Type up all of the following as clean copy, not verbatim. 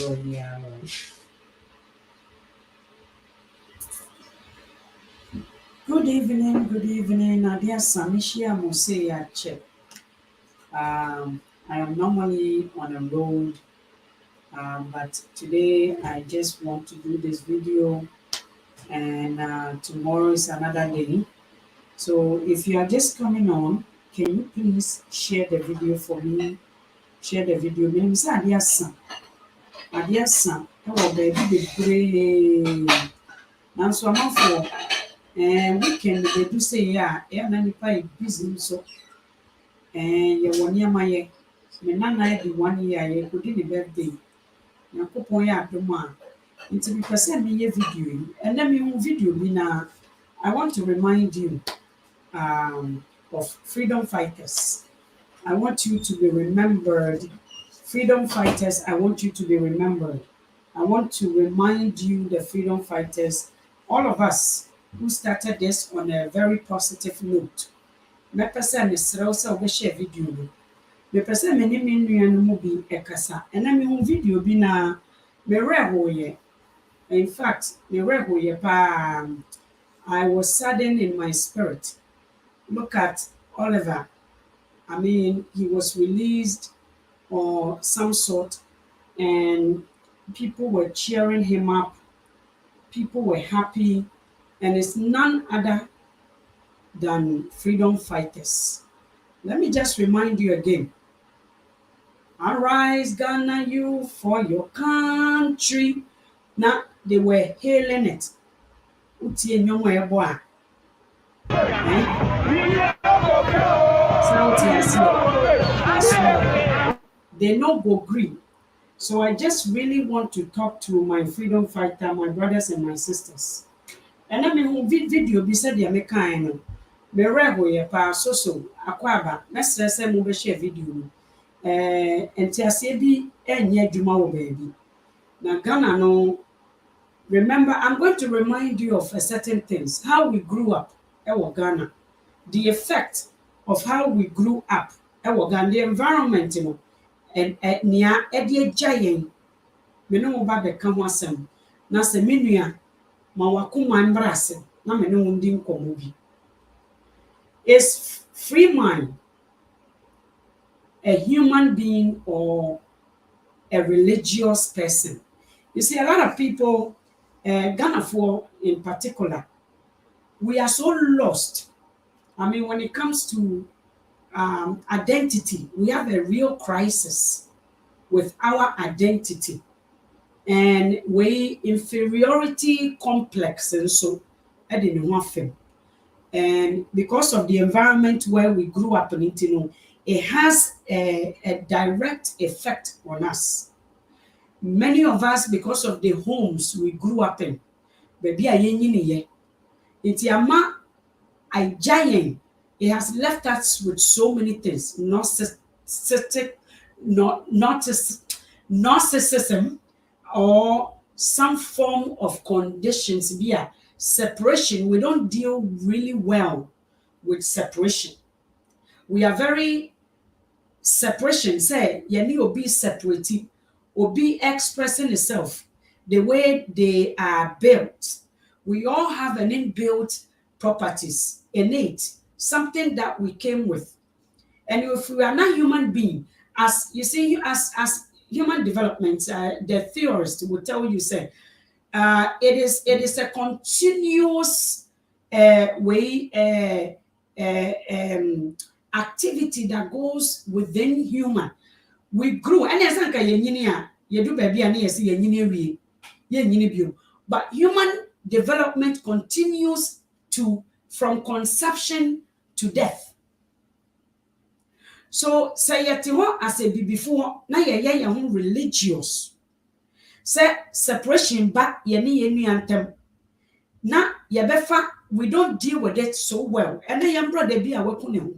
Yeah. Good evening, good evening. Nadia Samishia Museya Chep. I am normally on a road, but today I just want to do this video, and tomorrow is another day. So if you are just coming on, can you please share the video for me? Share the video. Menim sɛ adeɛ asa. Adeɛ asa ɛwɔ baabi bebree. Nanso amanfoɔ weekend bɛdu sɛ yɛ a ɛyɛ na nipa yɛ busy nso. Yɛwɔ nneɛma yɛ. Me nana di 1 year a yɛkɔdi ne birthday. Nyankopɔn yɛ adom a nti mepɛ sɛ meyɛ video yi. Ɛnɛ mehu video bi na I want to remind you of freedom fighters. I want you to be remembered. Freedom fighters, I want you to be remembered. I want to remind you, the freedom fighters, all of us who started this on a very positive note. Mepɛ sɛ mesrɛ wo sɛ wobɛhyɛ video no. Mepɛ sɛ me ne me nua no mu bi ɛkasa. Ɛna mehu video bi na mewerɛ hoeɛ. In fact, mewerɛ hoeɛ paa. I was saddened in my spirit. Look at Oliver. I mean, he was released or some sort, and people were cheering him up. People were happy, and it's none other than freedom fighters. Let me just remind you again. Arise, Ghana, you for your country. Now, they were hailing it. Utie nyɔnwa ɛbɔ a. They no go green. So I just really want to talk to my freedom fighter, my brothers and my sisters. And I mean, video be said the American. Me rego ye pa so akwaba. Mesre se mo be share video no. Enti ase bi enye adwuma wo baabi. Na Ghana no, remember, I'm going to remind you of certain things, how we grew up ewo Ghana. The effect of how we grew up ewo Ghana, the environment, you know. And nia ɛde agya yɛn me ne wo ba bɛka ho asɛm na sɛ me nua ma wakoma mbra ase na me ne wo ndi nkɔmmɔ bi. Is Freemind a human being or a religious person? You see, a lot of people, Ghana for in particular, we are so lost. I mean, when it comes to identity, we have a real crisis with our identity, and we inferiority complex, and so I didn't want film. And because of the environment where we grew up in, you know, it has a direct effect on us. Many of us, because of the homes we grew up in, baby, it's yama, I giant. It has left us with so many things, narcissism, or some form of conditions via separation. We don't deal really well with separation. We are very separation. Say, yani obi separating, obi expressing itself the way they are built. We all have an inbuilt properties, innate, something that we came with. And if we are not human being, as you see, as human development, the theorists will tell you, say, it is a continuous activity that goes within human. We grew, and as you do baby and but human development continues to from conception to death. So say yetiho as a before na ye religious. Say separation back ye ni antem. Na ye befa we don't deal with it so well. And then brother be a weku ne ho.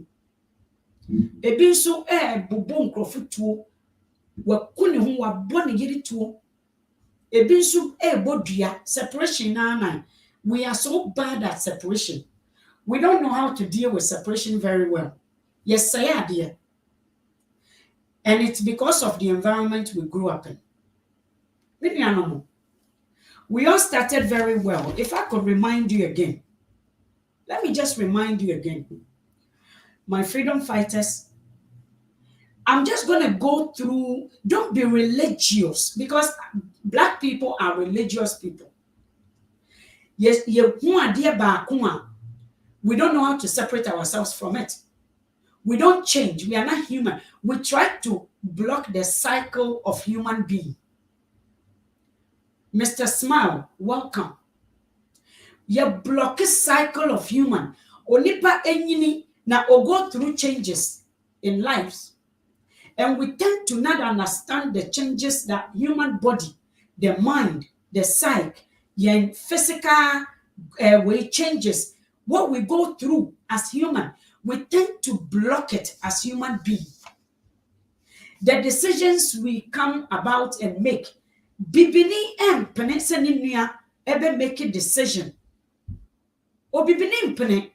Ebi so bobo nkrofo weku ne ho wa bo ne yiri tuo. Ebi so bodua separation na. We are so bad at separation. We don't know how to deal with separation very well. Yes, say idea. And it's because of the environment we grew up in. We all started very well. If I could remind you again, let me just remind you again. My freedom fighters, I'm just going to go through, don't be religious because Black people are religious people. Yes, we don't know how to separate ourselves from it. We don't change. We are not human. We try to block the cycle of human being. Mr. Smile, welcome. You block a cycle of human. Onipa enyini na go through changes in lives. And we tend to not understand the changes that human body, the mind, the psyche, and physical way changes. What we go through as human, we tend to block it as human beings. The decisions we come about and make, bibini mpene seninia ebe make a decision. O bibini mpene.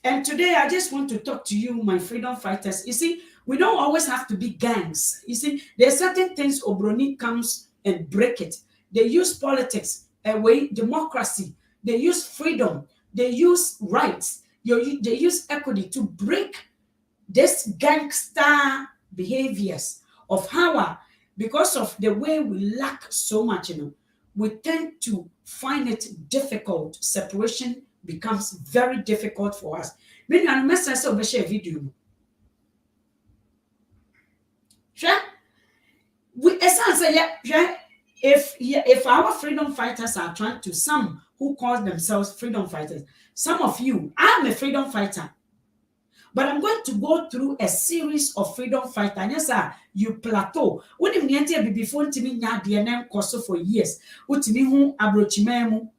And today I just want to talk to you, my freedom fighters. You see, we don't always have to be gangs. You see, there are certain things Obroni comes and break it. They use politics, democracy. They use freedom. They use rights. They use equity to break this gangster behaviors of how, because of the way we lack so much, we tend to find it difficult. Separation becomes very difficult for us. Meaning, I'm going to share a video. If our freedom fighters are trying to, some who call themselves freedom fighters, some of you, I'm a freedom fighter. But I'm going to go through a series of freedom fighters. And yes, sir, you plateau. When you need to be before to me, DNM course for years. What me who abrochimemu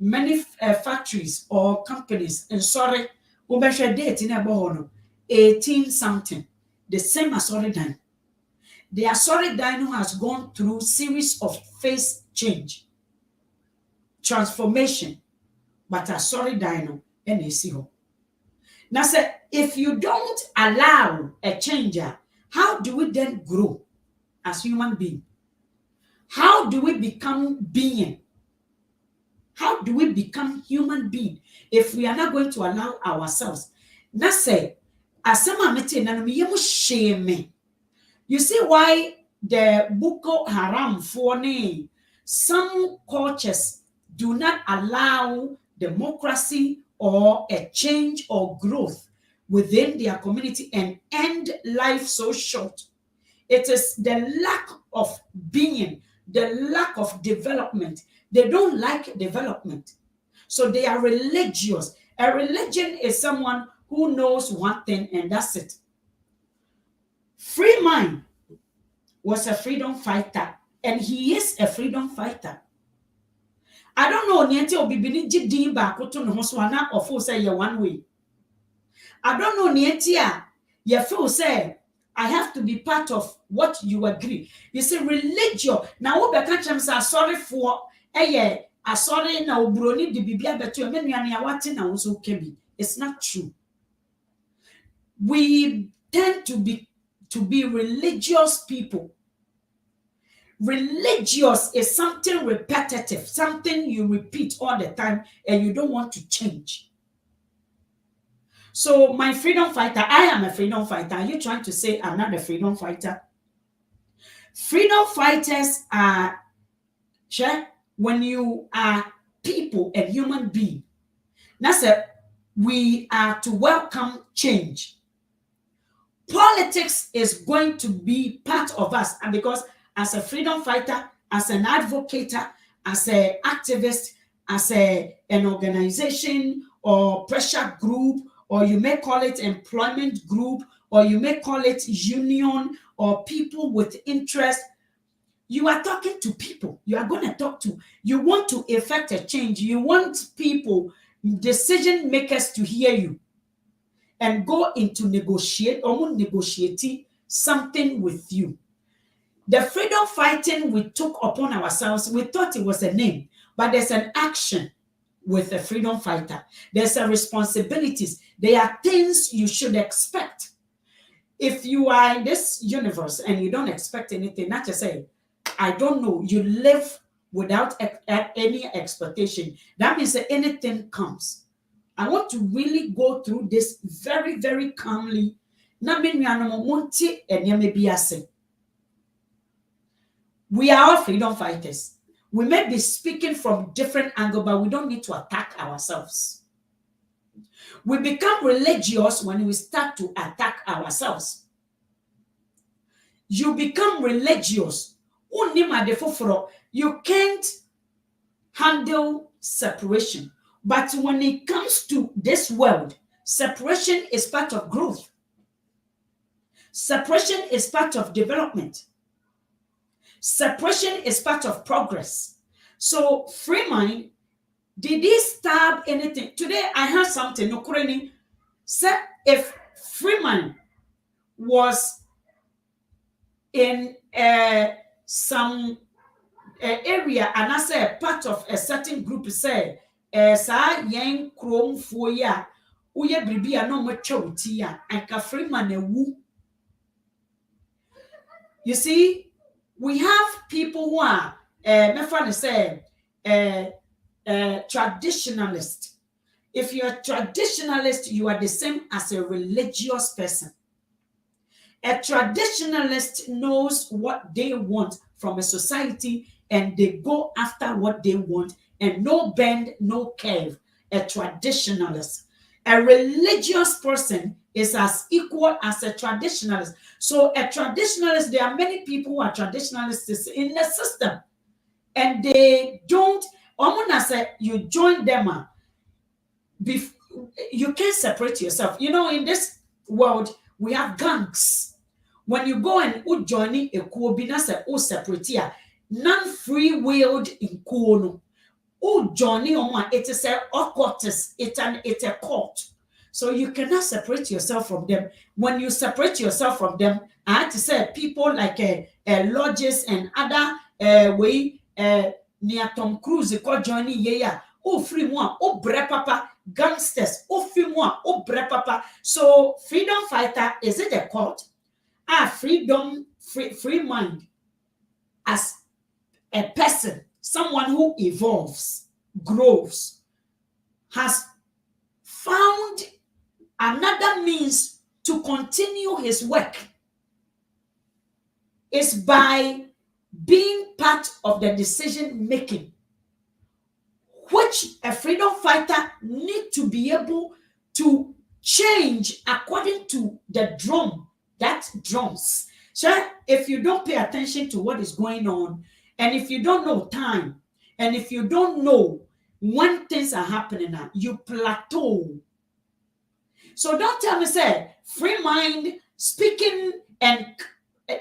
many factories or companies and sorry, ubesha date in a 18 something. The same as sorry dine. The sorry dino has gone through series of phase change, transformation, but a sorry dino and a see. Now, say, if you don't allow a changer, how do we then grow as human beings? How do we become being? How do we become human being if we are not going to allow ourselves? Now, say, shame. You see why the Boko Haram some cultures do not allow democracy or a change or growth within their community and end life so short. It is the lack of being, the lack of development. They don't like development. So they are religious. A religion is someone who knows one thing and that's it. Freemind was a freedom fighter and he is a freedom fighter. I don't know niente obibini jidi ba koto no so ana ofo say you one way. I don't know niente you feel say I have to be part of what you agree. You say religion. Now we can say sorry for sorry na obroni di bibia beto me nuane ya wate na wo so kebi. It's not true. We tend to be religious people. Religious is something repetitive, something you repeat all the time and you don't want to change. So my freedom fighter, I am a freedom fighter. Are you trying to say I'm not a freedom fighter? Freedom fighters are, when you are people and human being, that's it. We are to welcome change. Politics is going to be part of us, and because as a freedom fighter, as an advocate, as an activist, as an organization or pressure group, or you may call it employment group, or you may call it union or people with interest, you are talking to people. You are going to talk to. You want to effect a change. You want people, decision makers to hear you and go into negotiating something with you. The freedom fighting we took upon ourselves, we thought it was a name, but there's an action with a freedom fighter. There's a responsibilities. There are things you should expect. If you are in this universe and you don't expect anything, not to say, I don't know. You live without any expectation. That means that anything comes. I want to really go through this very, very calmly. We are all freedom fighters. We may be speaking from different angles, but we don't need to attack ourselves. We become religious when we start to attack ourselves. You become religious. You can't handle separation. But when it comes to this world, separation is part of growth. Separation is part of development. Separation is part of progress. So, Freemind, did he stab anything? Today, I heard something. Nokureni said if Freemind was in some area and I say part of a certain group, say, sa yen krom foya, uye bribi no machotia, and ka Freemind ewu. You see, we have people who are, my friend say, traditionalist. If you're a traditionalist, you are the same as a religious person. A traditionalist knows what they want from a society and they go after what they want and no bend, no curve. A traditionalist. A religious person is as equal as a traditionalist. So a traditionalist, there are many people who are traditionalists in the system and they don't, almost say you join them, you can't separate yourself. You know, in this world, we have gangs. When you go and join a kuobina se o separate ya, non-free-willed in kuono. O journey on it is a occultist, it's a cult. So you cannot separate yourself from them. When you separate yourself from them, I had to say people like lodges and other way near Tom Cruise called Johnny yeah. Oh free one, oh bre papa, gangsters, oh free one, oh bre papa. So freedom fighter, is it a cult? Freedom, free mind as a person, someone who evolves, grows, has found another means to continue his work is by being part of the decision making, which a freedom fighter need to be able to change according to the drum that drums. So if you don't pay attention to what is going on, and if you don't know time, and if you don't know when things are happening now, you plateau. So don't tell me, say, Freemind speaking and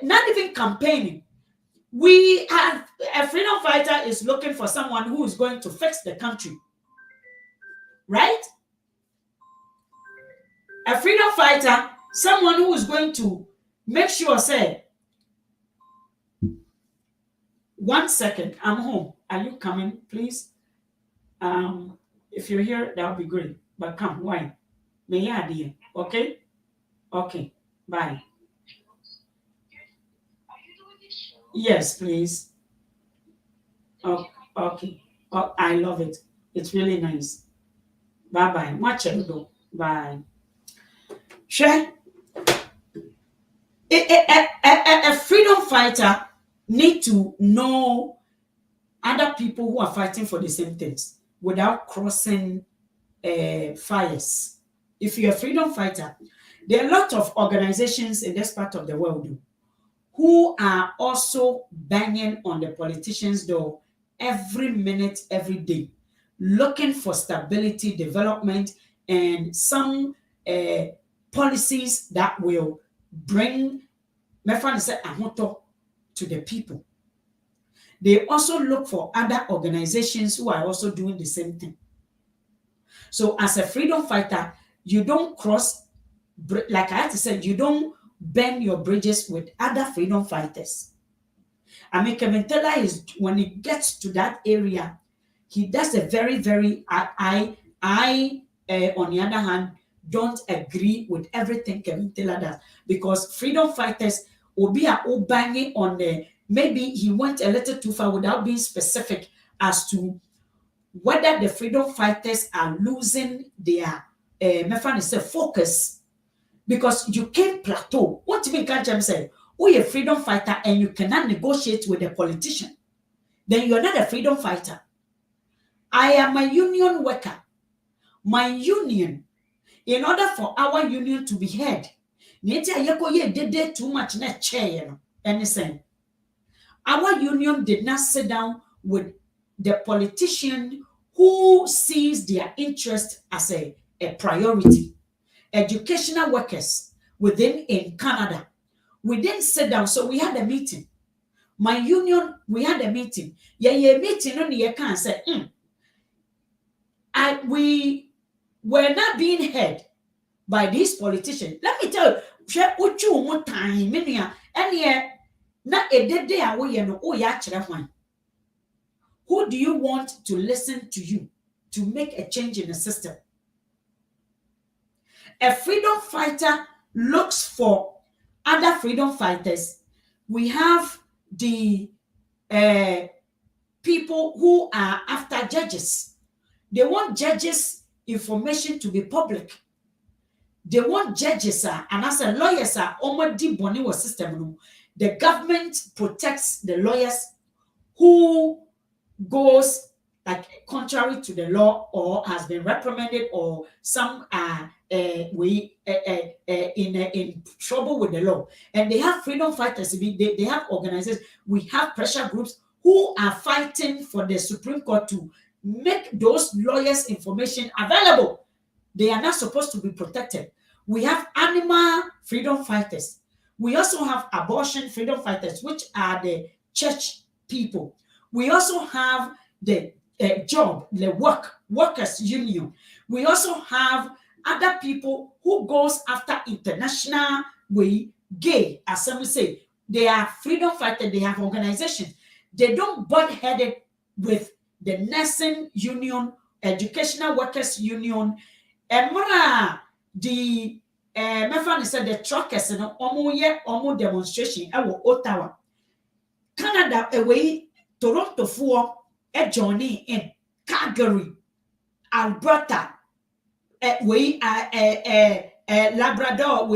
not even campaigning. We have a freedom fighter is looking for someone who is going to fix the country. Right? A freedom fighter, someone who is going to make sure, say, 1 second, I'm home. Are you coming, please? If you're here, that would be great. But come, why? May I idea, okay? Okay, bye. Yes, please. Oh, okay. Oh, I love it. It's really nice. Bye-bye. Watch it, though. Bye. Share. A freedom fighter need to know other people who are fighting for the same things without crossing fires. If you're a freedom fighter, there are a lot of organizations in this part of the world who are also banging on the politicians' door every minute, every day, looking for stability, development, and some policies that will bring to the people. They also look for other organizations who are also doing the same thing. So as a freedom fighter, you don't cross, like I had to say, you don't burn your bridges with other freedom fighters. I mean, Kementela is, when he gets to that area, he does a very, very, on the other hand, don't agree with everything Kementela does, because freedom fighters will be banging on the maybe he went a little too far without being specific as to whether the freedom fighters are losing their focus, because you can't plateau. What do you mean? Can't say, oh, you're a freedom fighter and you cannot negotiate with a politician? Then you're not a freedom fighter. I am a union worker. My union, in order for our union to be heard, did too much net chair, anything. Our union did not sit down with the politician who sees their interest as a priority. Educational workers in Canada, we didn't sit down, so we had a meeting. My union, we had a meeting. Yeah, meeting on the account said, we were not being heard by these politicians. Let me tell you, time, who do you want to listen to you to make a change in the system? A freedom fighter looks for other freedom fighters. We have the people who are after judges. They want judges' information to be public. They want judges and as a lawyers are already born in system. The government protects the lawyers who goes like contrary to the law or has been reprimanded, or some are in trouble with the law. And they have freedom fighters. They have organizations. We have pressure groups who are fighting for the Supreme Court to make those lawyers' information available. They are not supposed to be protected. We have animal freedom fighters. We also have abortion freedom fighters, which are the church people. We also have the workers union. We also have other people who goes after international gay, as some say. They are freedom fighters. They have organizations. They don't butt headed with the nursing union, educational workers union, and the my friend said the truckers and almost demonstration at Ottawa, Canada away. Toronto for a journey in Calgary, Alberta, Labrador,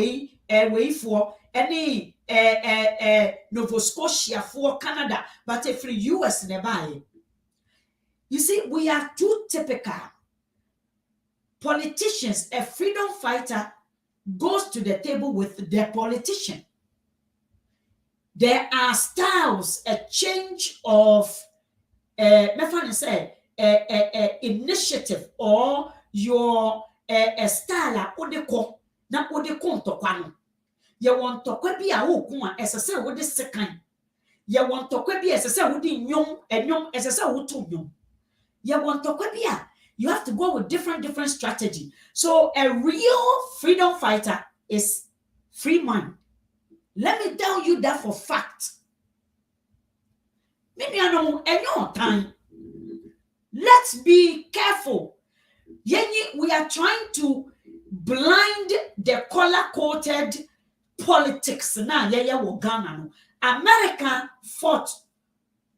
for any Nova Scotia for Canada, but if the US nearby. You see, we are too typical. Politicians, a freedom fighter goes to the table with the politician. There are styles, a change of initiative, or your style odeko na odeko ntokwa. You want to be a wukuma as I say what is second. You want to be as I say what in yum and yum as I say what to yum. You want to be a, you have to go with different strategy. So a real freedom fighter is Freemind. Let me tell you that for fact. Maybe I know any time. Let's be careful. We are trying to blind the color-coded politics. America fought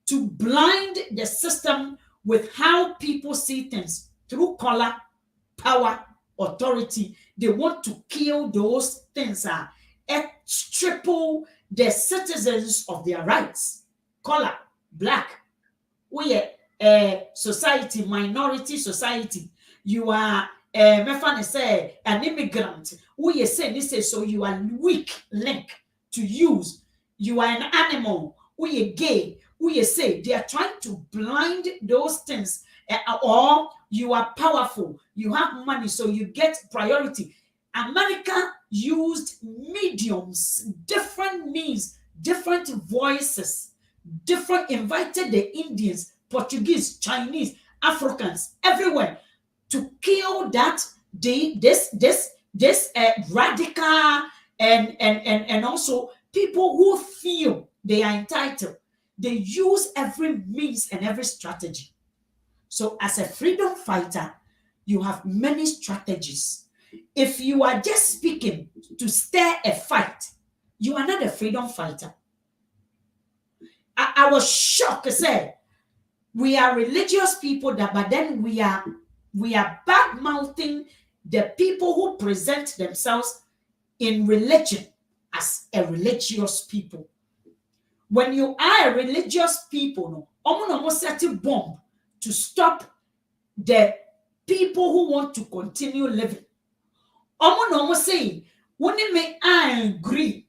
to blind the system with how people see things through color, power, authority. They want to kill those things. Triple the citizens of their rights. Color, black, we are society, minority society. You are an immigrant. We say this, so you are weak link to use. You are an animal. We are gay. We say they are trying to blind those things. Or you are powerful. You have money, so you get priority. America used mediums, different means, different voices, invited the Indians, Portuguese, Chinese, Africans, everywhere to kill that this radical and also people who feel they are entitled. They use every means and every strategy. So as a freedom fighter, you have many strategies. If you are just speaking to stir a fight, you are not a freedom fighter. I was shocked. I said, we are religious people, but then we are bad mouthing the people who present themselves in religion as a religious people. When you are a religious people, no, almost set a bomb to stop the people who want to continue living. Almost say, when me I agree,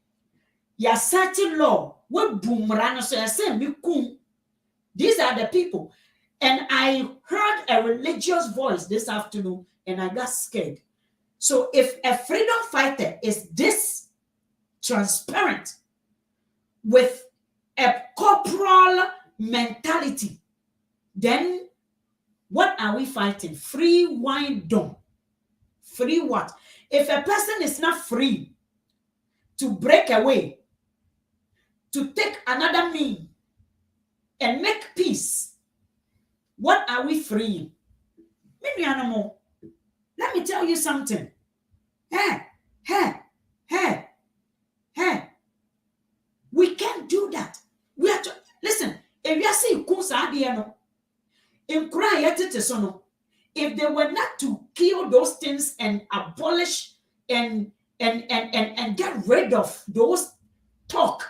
ya certain law, we boomerang, so I say me kum. These are the people. And I heard a religious voice this afternoon and I got scared. So if a freedom fighter is this transparent with a corporal mentality, then what are we fighting? Free wine dom. Free what? If a person is not free to break away, to take another mean and make peace, what are we freeing? Maybe animal. Let me tell you something. Hey. We can't do that. We have to listen. If you say kusa if they were not to kill those things and abolish and get rid of those talk,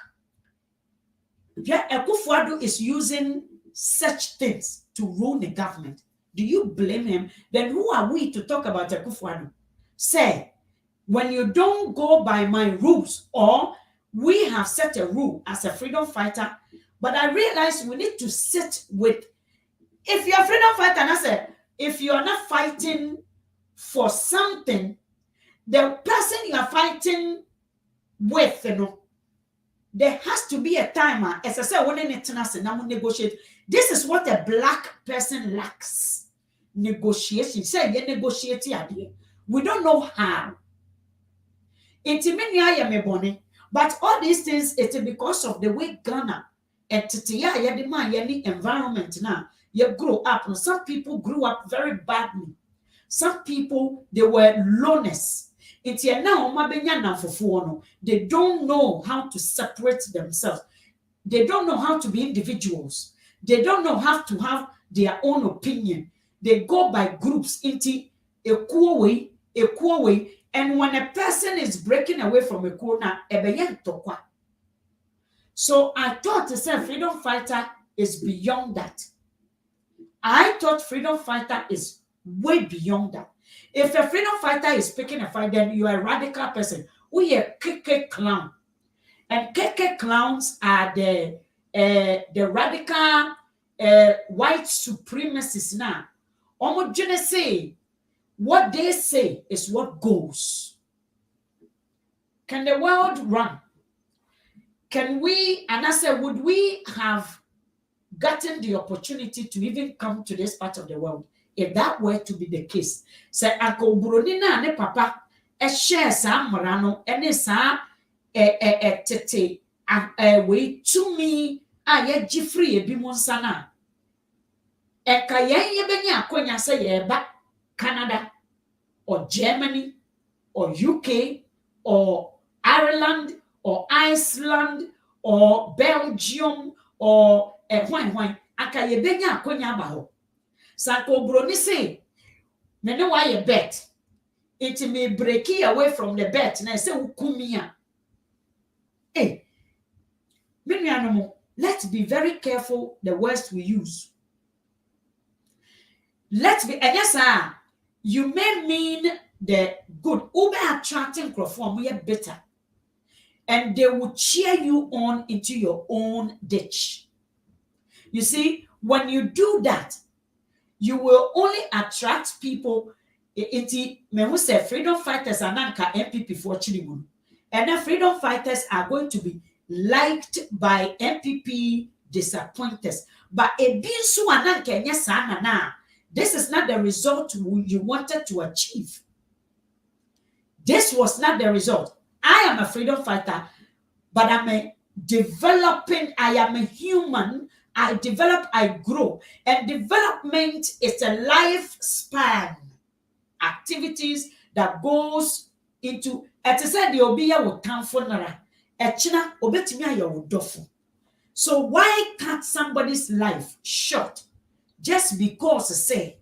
yeah, Akufo-Addo is using such things to rule the government. Do you blame him? Then who are we to talk about Akufo-Addo? Say, when you don't go by my rules, or we have set a rule as a freedom fighter, but I realize we need to sit with, if you're a freedom fighter, and I said, if you're not fighting for something, the person you are fighting with, there has to be a timer. As I said, when we negotiate, this is what a black person lacks. Negotiation. Say you negotiate idea. We don't know how. But all these things, it's because of the way Ghana and the environment now. You grow up. Some people grew up very badly. Some people, they were loners. They don't know how to separate themselves. They don't know how to be individuals. They don't know how to have their own opinion. They go by groups into a cool way. And when a person is breaking away from a corner, so I thought to say freedom fighter is beyond that. I thought freedom fighter is way beyond that. If a freedom fighter is picking a fight, then you are a radical person. We are KK clown. And KK clowns are the radical white supremacists now. Almost say what they say is what goes. Can the world run? Can we, and I said, would we have gotten the opportunity to even come to this part of the world if that were to be the case? Say, Uncle Brunina and papa, a share some morano, and a sa tete, way to me, I yet Jeffrey, a bimonsana. A kayen yebenya, konya say, back Canada, or Germany, or UK, or Ireland, or Iceland, or Belgium, or wine. Akayebenya akonya baho. Sako broni say, me know why you bet. It may break you away from the bet. And I say, ukumia. Hey, let's be very careful the words we use. Let's be, and yes, you may mean the good. Ube attracting crowd, we are better. And they will cheer you on into your own ditch. You see, when you do that, you will only attract people into me say freedom fighters are not MPP for Chilimun. And the freedom fighters are going to be liked by MPP disappointers. But a binsu ananka sana na. This is not the result you wanted to achieve. This was not the result. I am a freedom fighter, but I am a human. I develop, I grow. And development is a lifespan activities that goes into, at the side, the obiya will come for nara. Echina, obetimi ya wudofo. So why cut somebody's life short just because say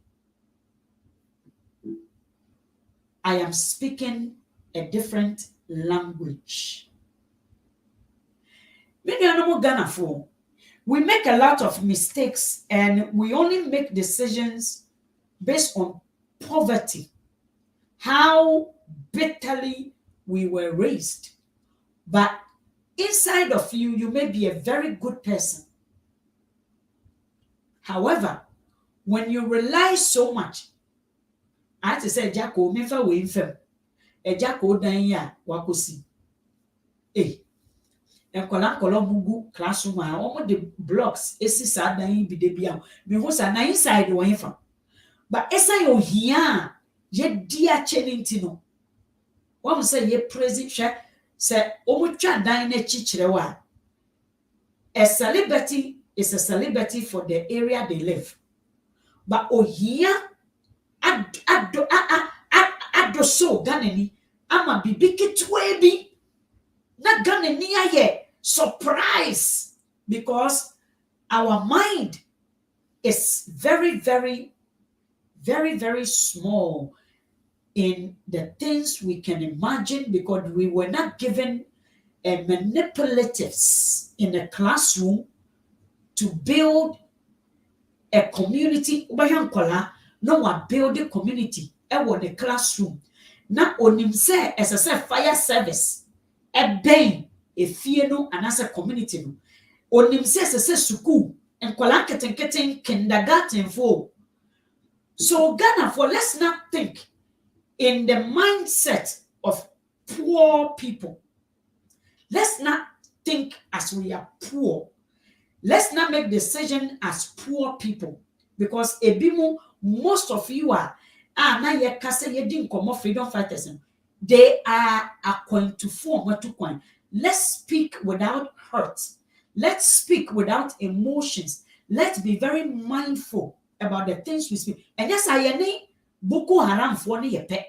I am speaking a different language? Many animal Ghana for we make a lot of mistakes and we only make decisions based on poverty, how bitterly we were raised. But inside of you, you may be a very good person. However, when you rely so much, I have to say, Jacko, me fa we infem. E Jacko dan ya wakosi. Eh, enkola mugu classroom a omo the blocks esi sa dan yi bi de bia. Me ho sa na inside wo infa. But esa yo hia ye dia cheninti no. One say ye praise hwe say omo twa dan na chichire wa. A celebrity is a celebrity for the area they live. But ohia ado so Ghanani ama bibi kitwe bi na Ghanani aye surprise because our mind is very small in the things we can imagine because we were not given manipulatives in a classroom to build a community. No one build a community. The classroom. Na onim se as a fire service. A bang a fear no and as a community no. Onim se as a school and keten kindergarten for. So Ghana for let's not think in the mindset of poor people. Let's not think as we are poor. Let's not make decisions as poor people because ebimu most of you are na ye kase ye din komo freedom fighters. They are going to form what to coin. Let's speak without hurt. Let's speak without emotions. Let's be very mindful about the things we speak. And yes, I yani Boko Haram for ni yepe.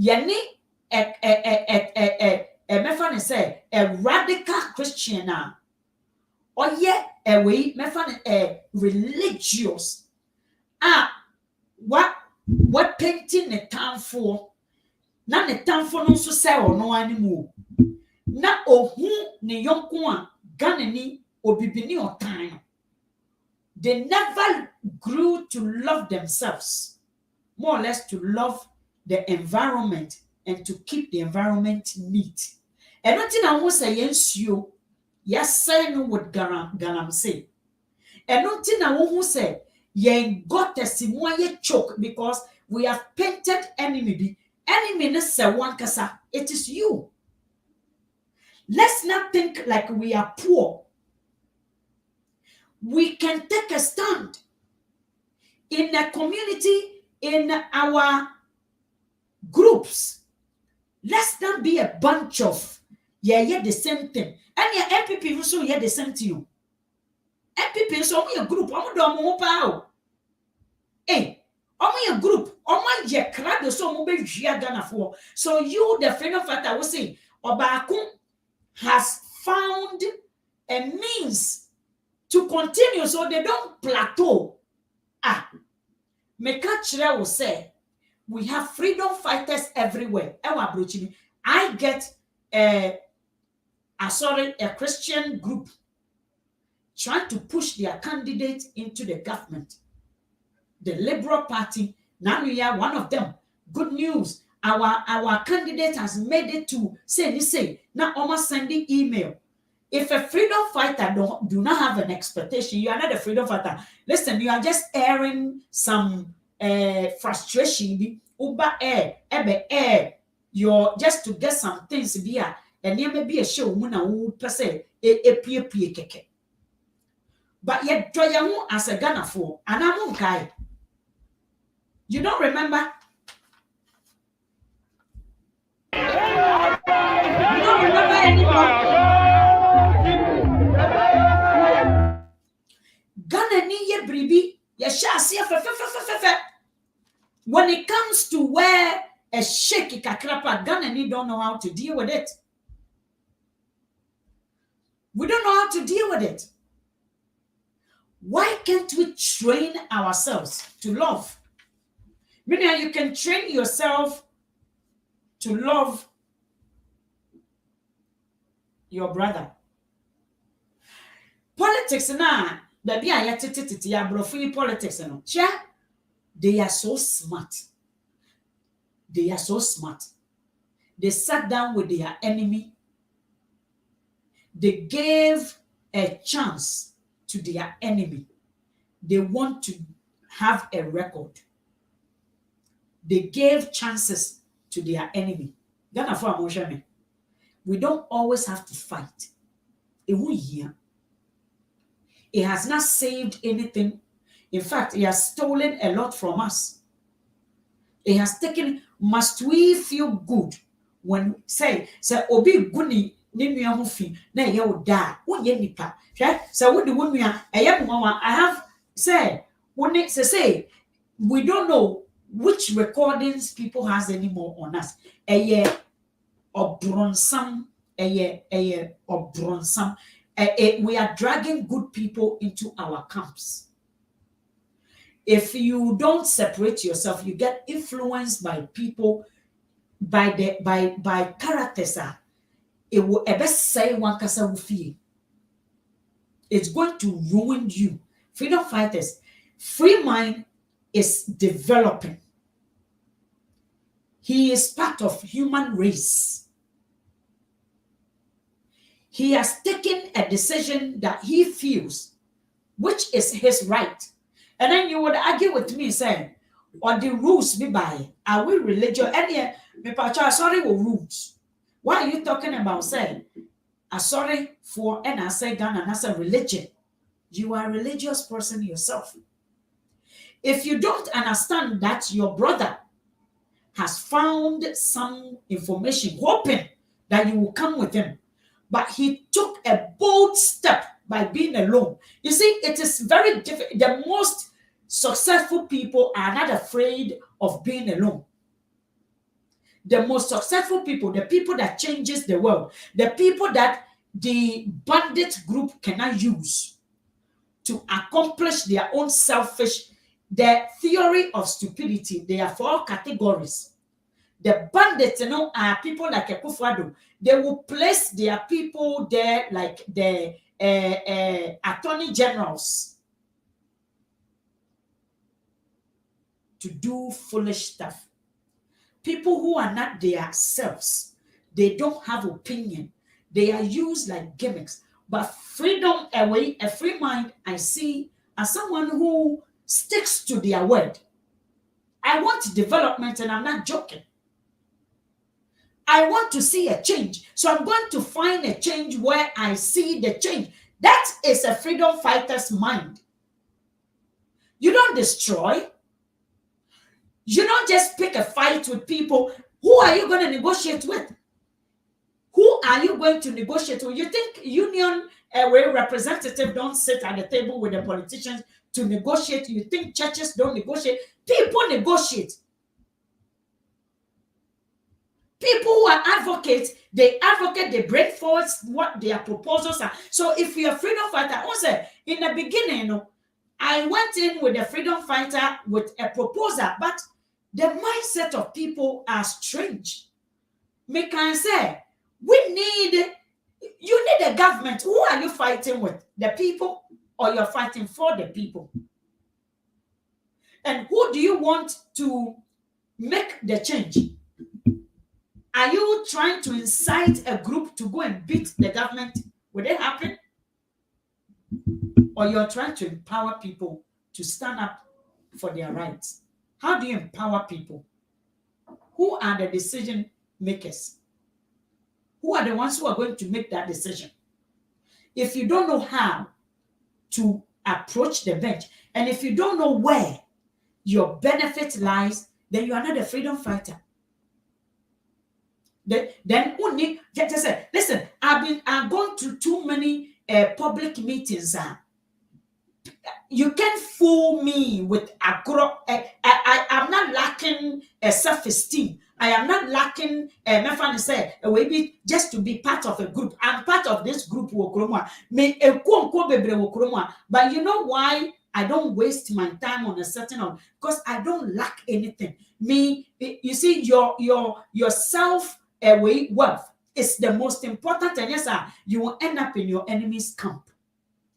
Yani me say a radical Christian now. Or yet a way me religious. What painting the town for? Na the town for no so say or no anymore. Na ohu ne yonko a Ghanani obibini or time. They never grew to love themselves, more or less to love the environment and to keep the environment neat. And nothing I want to say yes you, yes, say no what Garam say. And nothing I want to say, ye got a simoye choke because we have painted enemy. Enemy is one kasa. It is you. Let's not think like we are poor. We can take a stand in a community, in our groups. Let's not be a bunch of the same thing. And your MPP also hear the same to you. MPP is only a group. Hey, only a group. Only a crowd so mobile Ghana for. So you, the freedom fighter, will say, Obakum has found a means to continue so they don't plateau. Mekachire will say, we have freedom fighters everywhere. I get a Christian group trying to push their candidate into the government. The Liberal Party, now we are one of them. Good news. Our candidate has made it to say, now almost sending email. If a freedom fighter do not have an expectation, you are not a freedom fighter. Listen, you are just airing some frustration. You're just to get some things here, and there may be a show per se keke. But yet, Toyamu as a Ghana for, and I'm okay. You don't remember? You don't remember anymore? Ghana ni ye bribi ye shasi fe. When it comes to where a shake kakrapa, Ghana ni don't know how to deal with it. We don't know how to deal with it. Why can't we train ourselves to love? Meaning you can train yourself to love your brother. Politics na baby a yetete ya brofui politics no. They are so smart. They are so smart. They sat down with their enemy. They gave a chance to their enemy. They want to have a record. They gave chances to their enemy. We don't always have to fight. It has not saved anything. In fact, it has stolen a lot from us. It has taken. Must we feel good when say obi guni ne nua ho fi na ye wo da wo ye nipa hwe say wo de wo nua eye mama I have say when say we don't know which recordings people has anymore on us eye obronsam eye obronsam we are dragging good people into our camps. If you don't separate yourself, you get influenced by people, by characters. It will ever say one kasa wufi. It's going to ruin you. Freedom fighters, Freemind is developing. He is part of human race. He has taken a decision that he feels, which is his right. And then you would argue with me saying, or the rules be by, are we religious? And yeah, sorry, rules. Why are you talking about saying, I'm sorry for, and I say Ghana, and I say religion. You are a religious person yourself. If you don't understand that your brother has found some information, hoping that you will come with him, but he took a bold step by being alone. You see, it is very difficult. The most successful people are not afraid of being alone. The most successful people, the people that changes the world, the people that the bandit group cannot use to accomplish their own selfish, the theory of stupidity, there are 4 categories. The bandits, are people like a Kufado. They will place their people there like the attorney generals to do foolish stuff. People who are not their selves, they don't have opinion. They are used like gimmicks. But freedom away, a free mind, I see as someone who sticks to their word. I want development, and I'm not joking. I want to see a change. So I'm going to find a change where I see the change. That is a freedom fighter's mind. You don't destroy. You don't just pick a fight with people. Who are you going to negotiate with? Who are you going to negotiate with? You think union representatives don't sit at the table with the politicians to negotiate? You think churches don't negotiate? People negotiate. People who are advocates, they bring forward what their proposals are. So if you're a freedom fighter, also in the beginning, I went in with a freedom fighter with a proposal, but the mindset of people are strange. Me can say, you need a government. Who are you fighting with? The people, or you're fighting for the people? And who do you want to make the change? Are you trying to incite a group to go and beat the government? Will it happen? Or you're trying to empower people to stand up for their rights? How do you empower people? Who are the decision makers? Who are the ones who are going to make that decision? If you don't know how to approach the bench, and if you don't know where your benefit lies, then you are not a freedom fighter. Then only just say, listen, I've gone to too many public meetings. You can't fool me with I'm not lacking self-esteem. I am not lacking my friend say maybe just to be part of a group. I'm part of this group me but you know why I don't waste my time on a certain one? Because I don't lack anything. Me, you see, your self worth is the most important, and yes, sir, you will end up in your enemy's camp,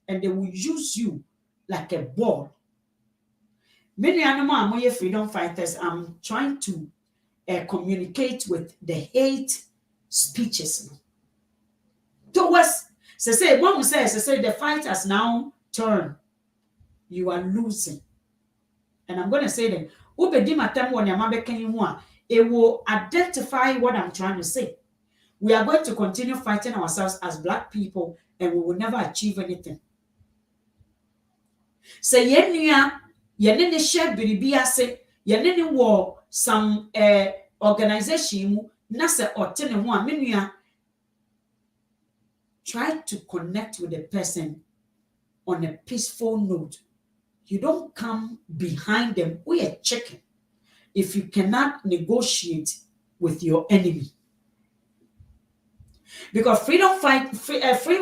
and they will use you like a ball. Many animal freedom fighters. I'm trying to communicate with the hate speeches towards. Say one says, say the fight has now turned. You are losing, and I'm going to say them. It will identify what I'm trying to say. We are going to continue fighting ourselves as Black people, and we will never achieve anything. Say yenya yenene share biribi ase yenene wo some organization mu na se ote ne ho a menua try to connect with the person on a peaceful note. You don't come behind them. We are checking if you cannot negotiate with your enemy. Because free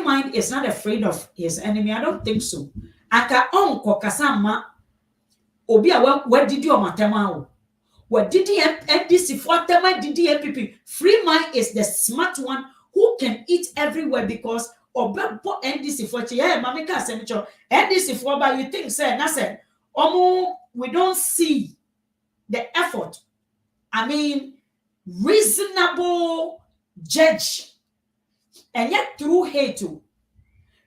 mind is not afraid of his enemy. I don't think so. Aka onko kasama obi a wadidi o matema o. Wadidi NDC for tema didi MPP. Free mind is the smart one who can eat everywhere because obebo NDC for yeah mamika asemicho NDC for but you think say na say we don't see the effort. I mean reasonable judge and yet through hate too.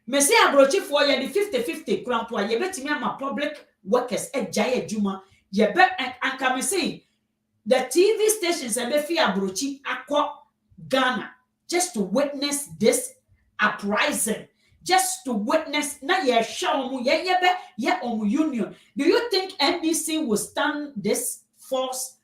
Me say abrochi for ye the 50-50 krampo ye betimi ama public workers e jaye adwuma ye be anka me say the TV stations e be fi abrochi akọ Ghana just to witness this uprising, just to witness na ye hwa omu ye be ye omu union. Do you think NBC will stand this force?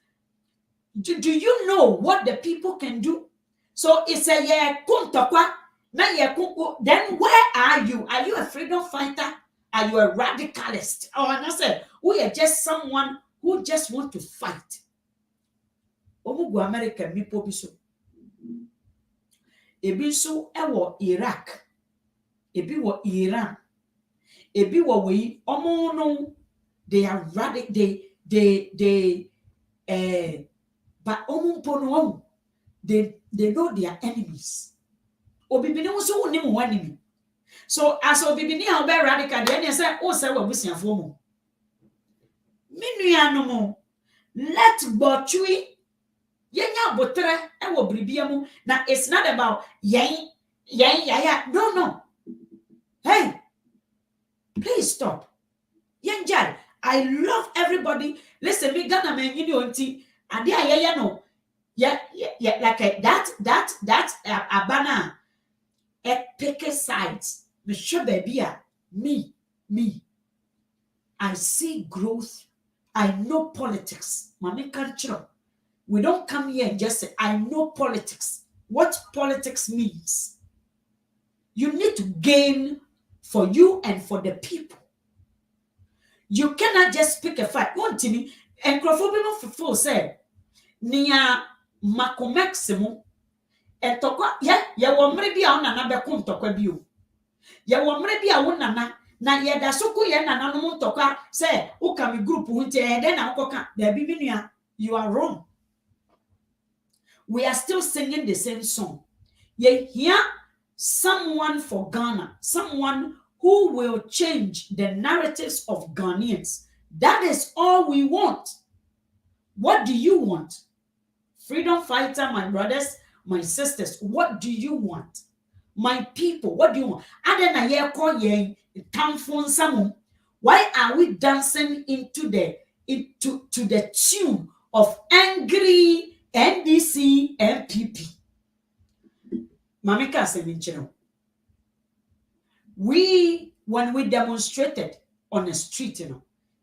Do you know what the people can do? So it's a ye kuntokwa. Then where are you? Are you a freedom fighter? Are you a radicalist? Oh, and I said, we are just someone who just want to fight. Omugu America mipo biso. Ebi so ewo Iraq. Ebi wo Iran. Ebi wo we omo no they are radical but omo pono they know their enemies. Obibini so woni mo enemy. So as obibini a be radical dey say o say wa busiafo mo. Minua mo let botui yenya botre e wo bribia mu na it's not about yen no. Hey, please stop. Yenjai, I love everybody. Listen, me Ghana men yini onti ade ayaya no. Yeah, like that abana pick sides. Me. I see growth. I know politics. Mami culture. We don't come here and just say, I know politics. What politics means. You need to gain for you and for the people. You cannot just pick a fight. One to me, and Crawford said, Nia Macomaximo. And tokwa ye wo mre bia ona na be ko ntokwa bio ye wo mre bia wo nana na ye da soko ye nana no ntokwa say wo ka me group hunti e den na wokoka da bi minua. You are wrong. We are still singing the same song. Ye hear someone for Ghana, someone who will change the narratives of Ghanaians. That is all we want. What do you want? Freedom fighter, my brothers, my sisters, what do you want? My people, what do you want? Adena ye call ye tamfon samu. Why are we dancing into the tune of angry NDC MPP? Mamika said, when we demonstrated on the street,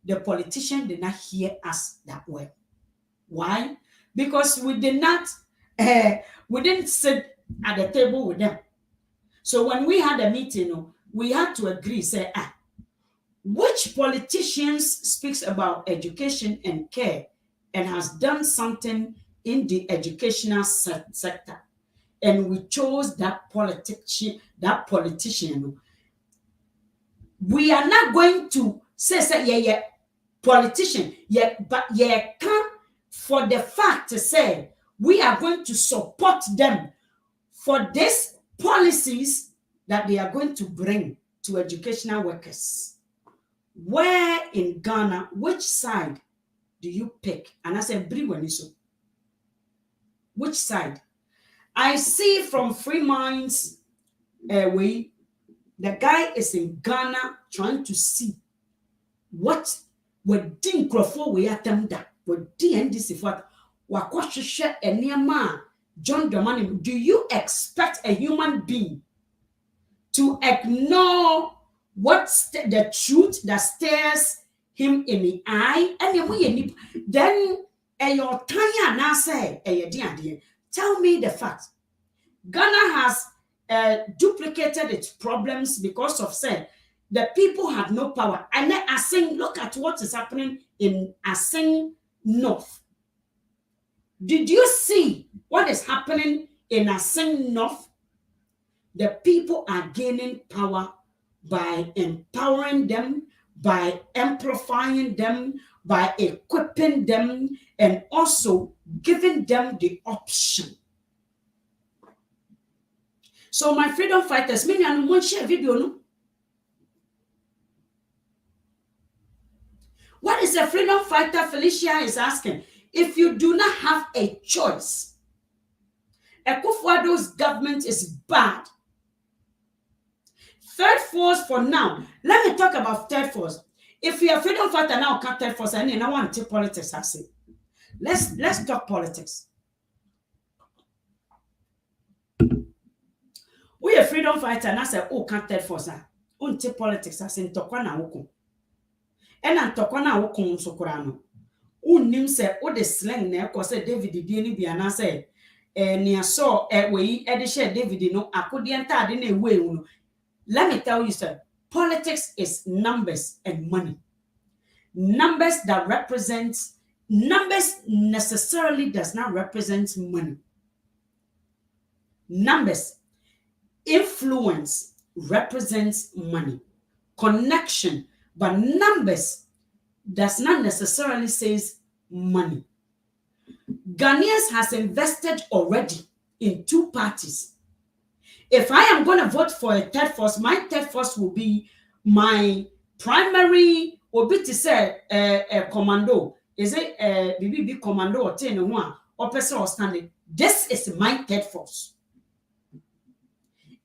the politician did not hear us that well. Why? Because we didn't sit at the table with them. So when we had a meeting, we had to agree, say, which politicians speaks about education and care and has done something in the educational sector, and we chose that politician, we are not going to say politician, but come for the fact to say we are going to support them for these policies that they are going to bring to educational workers. Where in Ghana, which side do you pick? And I said, which side? I see from Freemind's way, the guy is in Ghana trying to see what would Dinkrofo we atemda, would DNDC for Wakwashisha and Niama John Domani. Do you expect a human being to ignore what's the truth that stares him in the eye? And then your tanya now say, tell me the fact. Ghana has duplicated its problems because of say the people have no power. And then Asing, look at what is happening in Asing North. Did you see what is happening in Asing North? The people are gaining power by empowering them, by amplifying them, by equipping them, and also giving them the option. So my freedom fighters, many and one share video, no? What is a freedom fighter? Felicia is asking. If you do not have a choice, Akufo-Addo's government is bad. Third force for now. Let me talk about third force. If you're a freedom fighter now, can't third force, and I want to take politics, I say. Let's talk politics. We a freedom fighter, and I say, oh, can't third force, take politics, I say, Tokwana Oko. And I'm Tokwana Oko, so Korano. Unim say, oh, the slang, ne, cause David didn't be an answer. Near saw a way, Edisha David, no, I could enter in a way. Let me tell you, sir, politics is numbers and money. Numbers necessarily does not represent money. Numbers, influence represents money. Connection, but numbers does not necessarily say money. Ghanaians has invested already in two parties. If I am going to vote for a third force, my third force will be my primary, will be to say a commando. Is it a BBB commando or 10-1 or person or standing? This is my third force.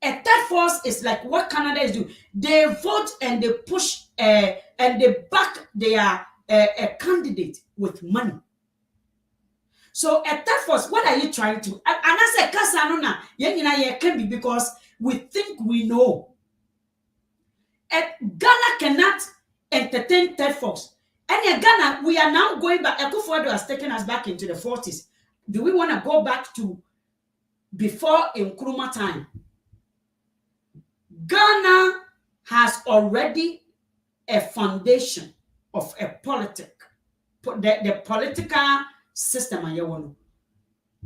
A third force is like what Canada is doing. They vote and they push and they back their candidate with money. So a third force, what are you trying to? And I say, Kasanona, can be because we think we know. Ghana cannot entertain third force. And in Ghana, we are now going back. Akufo-Addo has taken us back into the 40s. Do we want to go back to before Nkrumah time? Ghana has already a foundation of a the political system.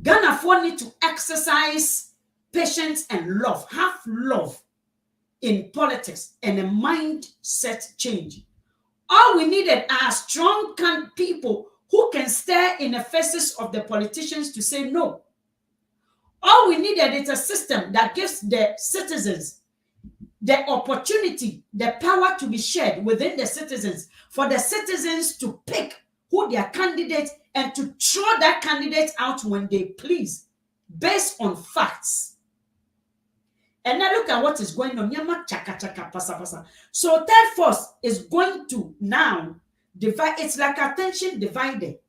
Ghana need to exercise patience and love, have love in politics and a mindset change. All we needed are strong people who can stare in the faces of the politicians to say no. All we needed is a system that gives the citizens the opportunity, the power to be shared within the citizens, for the citizens to pick who their candidate and to throw that candidate out when they please, based on facts. And now look at what is going on. So third force is going to now divide. It's like attention divided.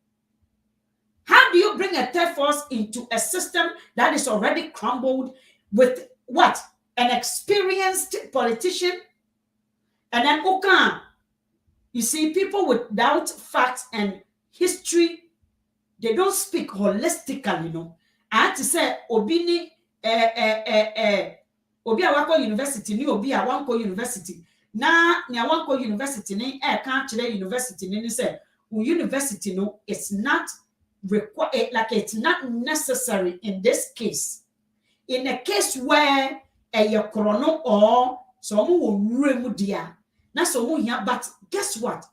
How do you bring a third force into a system that is already crumbled with what? An experienced politician? And then, okay, you see, people without facts and history, they don't speak holistically, you know. I had to say, Obini, Obi awako university ni Obi awanko university. Na ni awanko university ni can't university ni say university no, it's not require, like it's not necessary in this case. In a case where a chrono or someone will remove dear, not someone here, but guess what?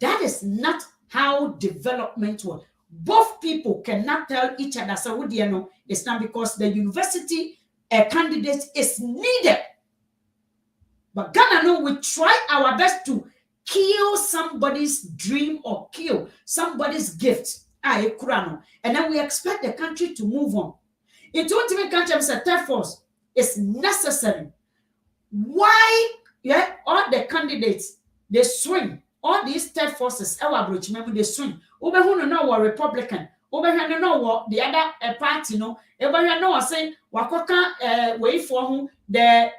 That is not how development works. Both people cannot tell each other, so what do you know? It's not because the university candidate is needed. But Ghana, no, we try our best to kill somebody's dream or kill somebody's gift. And then we expect the country to move on. In 20 countries, a third force is necessary. Why? Yeah, all the candidates, they swing. All these third forces, remember, they swing. Over who know what Republican, over here know what the other party, no, over here know say, Wakoka, way for whom the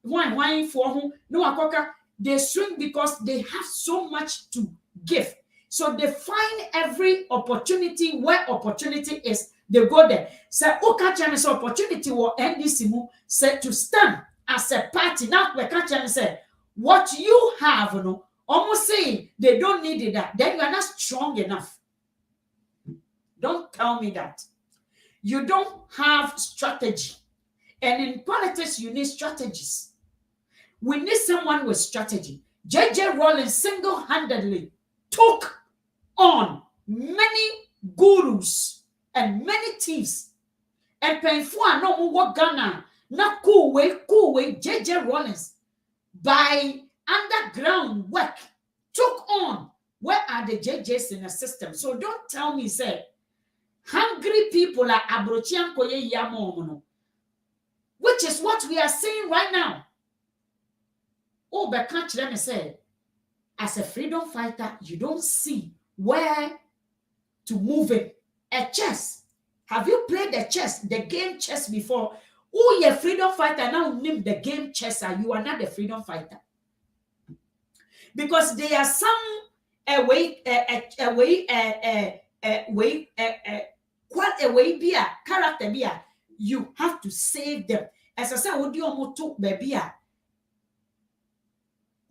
wine for whom, no, Wakoka, they swing because they have so much to give. So they find every opportunity where opportunity is, they go there. So, Oka Channel's opportunity will end this said to stand as a party. Now, the Channel said, what you have, no, almost saying they don't need that. Then you are not strong enough. Don't tell me that. You don't have strategy. And in politics, you need strategies. We need someone with strategy. J.J. Rowling single-handedly took on many gurus and many thieves. And painful and no more Ghana. Not cool way, J.J. Rollins, by underground work, took on. Where are the JJs in the system? So don't tell me, say, hungry people are abrochian koye yamono, which is what we are seeing right now. Oh, but can't let me say, as a freedom fighter, you don't see where to move it. A chess. Have you played the chess, the game chess before? Oh, you're a freedom fighter now. Name the game chess. You are not a freedom fighter, because there are some quite a way be a character be a, you have to save them. As I said, would you almost talk baby a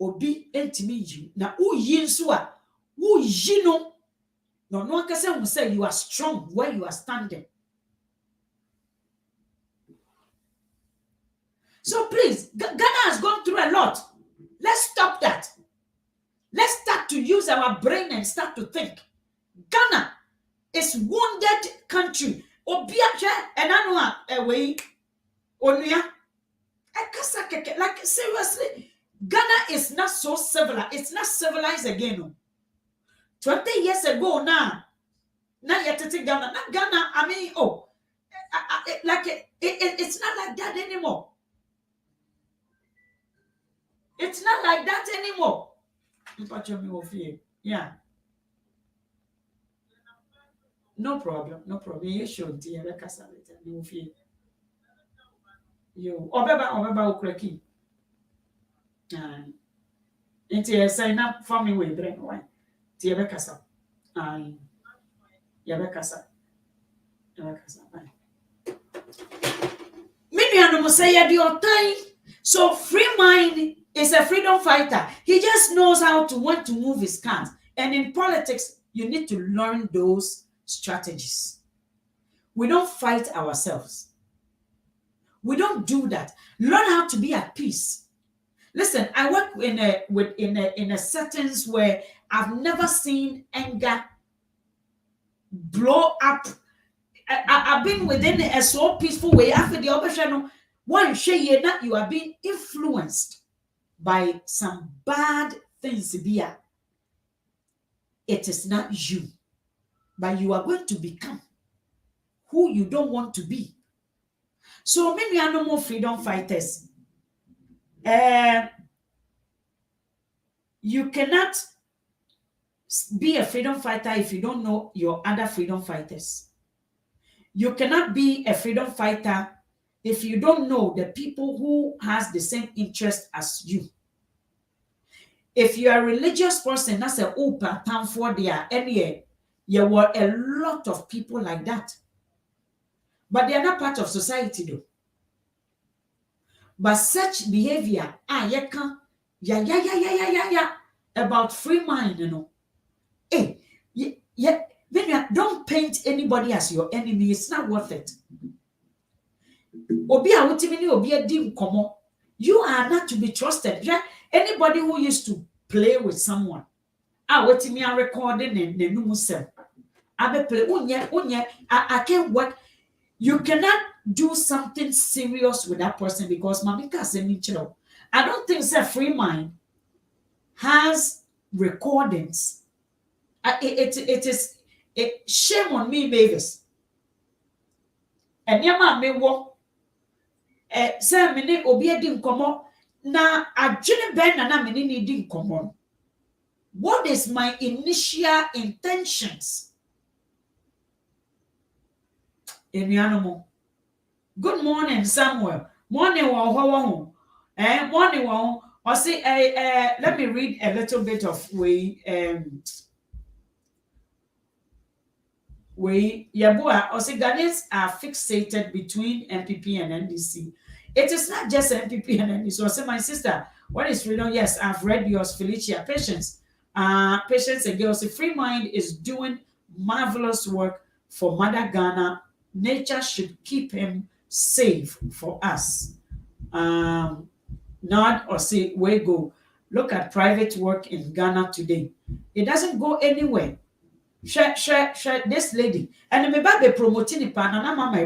obi entimi you na who yin so a who yino no no can say you are strong where you are standing. So please, Ghana has gone through a lot. Let's stop that. Let's start to use our brain and start to think. Ghana is wounded country. Obiache and anwa away onuya. Like seriously, Ghana is not so civilized. It's not civilized again. 20 years ago now yet Ghana. Not Ghana. I mean, it's not like that anymore. It's not like that anymore. Yeah. No problem. You should dear you obeba okreki. Inti sign up for me we bring one. Tia bekasa. Ya bekasa. Maybe I don't say at your time. So Freemind is a freedom fighter. He just knows how to want to move his cards. And in politics, you need to learn those strategies. We don't fight ourselves. We don't do that. Learn how to be at peace. Listen, I work in a settings where I've never seen anger blow up. I've been within a so peaceful way. After the operation, one share that you are being influenced by some bad things here. It is not you, but you are going to become who you don't want to be. So many are no more freedom fighters. You cannot be a freedom fighter if you don't know your other freedom fighters. You cannot be a freedom fighter if you don't know the people who has the same interest as you. If you are a religious person, that's a open time for there. Anyway, there were a lot of people like that. But they are not part of society though. But such behavior, about Freemind, you know. Don't paint anybody as your enemy. It's not worth it. Obi a wotimi ni obi adi nkomo. You are not to be trusted. Anybody who used to play with someone, wotimi a recording ne numu sem. Abe play unye I can't work. You cannot do something serious with that person because mamika senichiro. I don't think Freemind has recordings. It is shame on me, Mavis. And yama me wo say me ne obi adi nkomo na adwene ben na me ne di nkomo. What is my initial intentions? Enuanomo. Good morning, Samuel. Morning wo ho. Morning wo. I say let me read a little bit of we Yabua or say Ghanaians are fixated between MPP and NDC. It is not just MPP and NDC. So I say, my sister, what is freedom? Yes, I've read yours, Felicia. Patience. Patience and girls. Freemind is doing marvelous work for Mother Ghana. Nature should keep him safe for us. Nod or say, where go? Look at private work in Ghana today. It doesn't go anywhere. Share this lady. And me ba be promoting it pa na my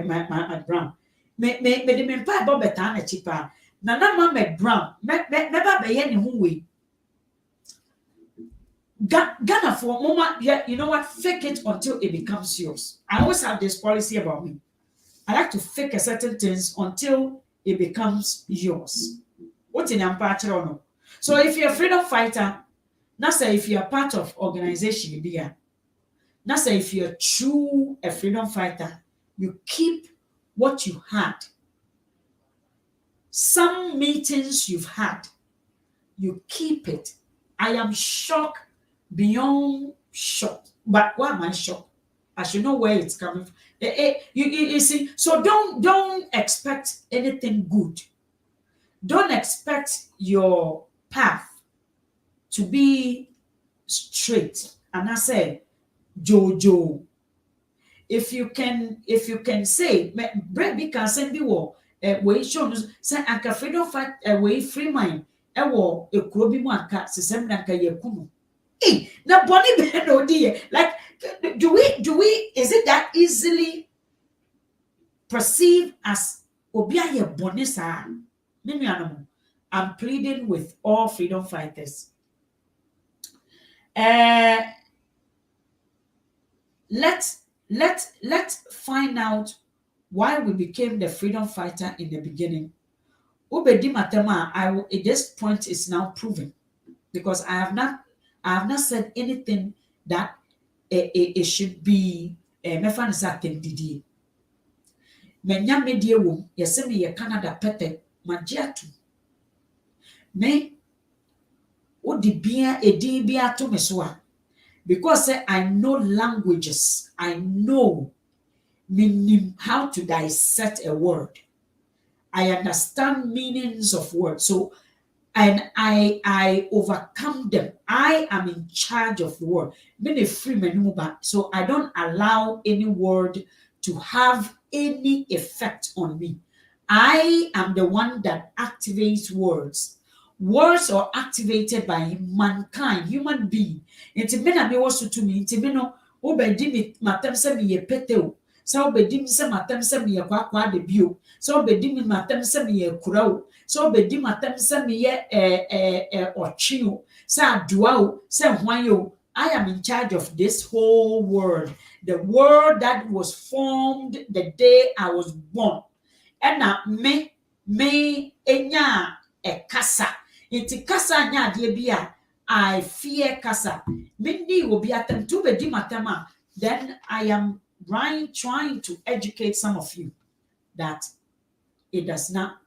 brown. Me de me pa bo beta na chipa. Na my brown. Me ba be ye ne ho we. Ghana for mama, yeah, you know what? Fake it until it becomes yours. I always have this policy about me. I like to fake a certain things until it becomes yours. What in ampatro no? So if you're a freedom fighter, now say if you're part of organization, you be now say if you're true a freedom fighter, you keep what you had. Some meetings you've had, you keep it. I am shocked beyond shock. But why am I shocked? I should know where it's coming from. You see, so don't expect anything good. Don't expect your path to be straight. And I say, Jojo, if you can say, Brady can send you way show say anka freedom fight way free mind wo ekuro bi mu anka sesem na anka yakumu na boni be no die like do we is it that easily perceived as obi aye boni sa me nuanom. I'm pleading with all freedom fighters. Let's find out why we became the freedom fighter in the beginning. Ubedi matema, at this point is now proven because I have not said anything that it should be mefanisa tendidi. Menya media wo yesemi ye Canada pete magiatu. Me odi bia edi bia to me so a because I know languages, I know meaning how to dissect a word. I understand meanings of words. So, and I overcome them. I am in charge of the word. Many free menuba. So I don't allow any word to have any effect on me. I am the one that activates words. Words are activated by mankind, human being. Inti me na me wasu to me. Inti me no obedi mi matem se mi ye peteo. Sa obedi mi se matem se mi ye kwa de bio. Sa obedi mi matem se mi ye kurao. Sa obedi matem se mi ye ochio. Sa aduao. Sa hwanyo. I am in charge of this whole world. The world that was formed the day I was born. And now me enya kasa. Inti kasa nya ade bia I fear kasa. Mindi will be atem to be matema. Then I am trying to educate some of you that it does not